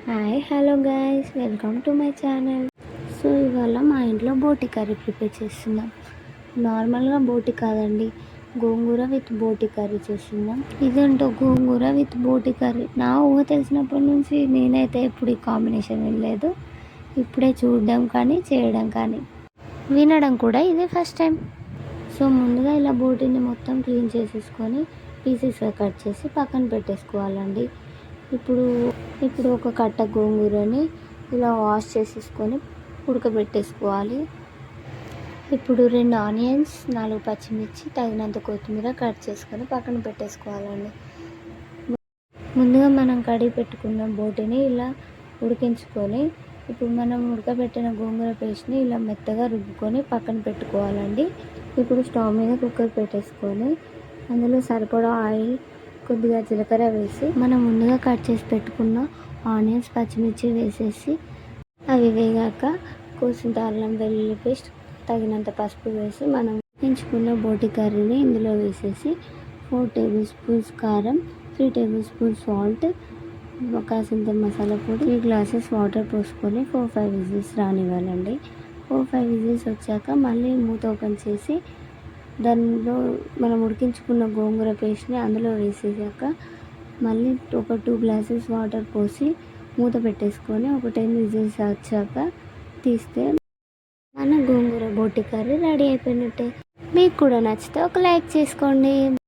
Hi hello guys, welcome to my channel. So ఇవాళ మా ఇంట్లో బోటి కర్రీ ప్రిపేర్ చేస్తున్నాం. నార్మల్గా బోటి కాదండి, గోంగూర విత్ బోటి కర్రీ చేస్తున్నాం. ఇదేంటో గోంగూర విత్ బోటి కర్రీ నా ఊహ తెలిసినప్పటి నుంచి నేనైతే ఎప్పుడు ఈ కాంబినేషన్ వినలేదు. ఇప్పుడే చూడడం కానీ చేయడం కానీ వినడం కూడా ఇదే ఫస్ట్ టైం. సో ముందుగా ఇలా బోటిని మొత్తం క్లీన్ చేసేసుకొని పీసెస్గా కట్ చేసి పక్కన పెట్టేసుకోవాలండి. ఇప్పుడు ఒక కట్ట గోంగూరని ఇలా వాష్ చేసేసుకొని ఉడకబెట్టేసుకోవాలి. ఇప్పుడు 2 ఆనియన్స్, 4 పచ్చిమిర్చి, తగినంత కొత్తిమీర కట్ చేసుకొని పక్కన పెట్టేసుకోవాలండి. ముందుగా మనం కడిగి పెట్టుకున్న బోటిని ఇలా ఉడికించుకొని ఇప్పుడు మనం ఉడకబెట్టిన గోంగూర పేస్ట్ని ఇలా మెత్తగా రుబ్బుకొని పక్కన పెట్టుకోవాలండి. ఇప్పుడు స్టవ్ మీద కుక్కర్ పెట్టేసుకొని అందులో సరిపడా ఆయిల్, కొద్దిగా జీలకర్ర వేసి మనం ముందుగా కట్ చేసి పెట్టుకున్న ఆనియన్స్, పచ్చిమిర్చి వేసేసి అవి వేగాక కోసిన అల్లం వెల్లుల్లి పేస్ట్, తగినంత పసుపు వేసి మనం ఎంచుకున్న బోటి కర్రీని ఇందులో వేసేసి 4 టేబుల్ స్పూన్స్ కారం, 3 టేబుల్ స్పూన్స్ సాల్ట్, కాసింత మసాలా పొడి, 3 గ్లాసెస్ వాటర్ పోసుకొని 4-5 విజిల్స్ రానివ్వాలండి. 4-5 విజిల్స్ వచ్చాక మళ్ళీ మూత ఓపెన్ చేసి దానిలో మనం ఉడికించుకున్న గోంగూర పేస్ట్ని అందులో వేసేసాక మళ్ళీ ఒక 2 గ్లాసెస్ వాటర్ పోసి మూత పెట్టేసుకొని ఒక 10 విజిల్స్ వచ్చాక తీస్తే మన గోంగూర బోటి కర్రీ రెడీ అయిపోయినట్టే. మీకు కూడా నచ్చితే ఒక లైక్ చేసుకోండి.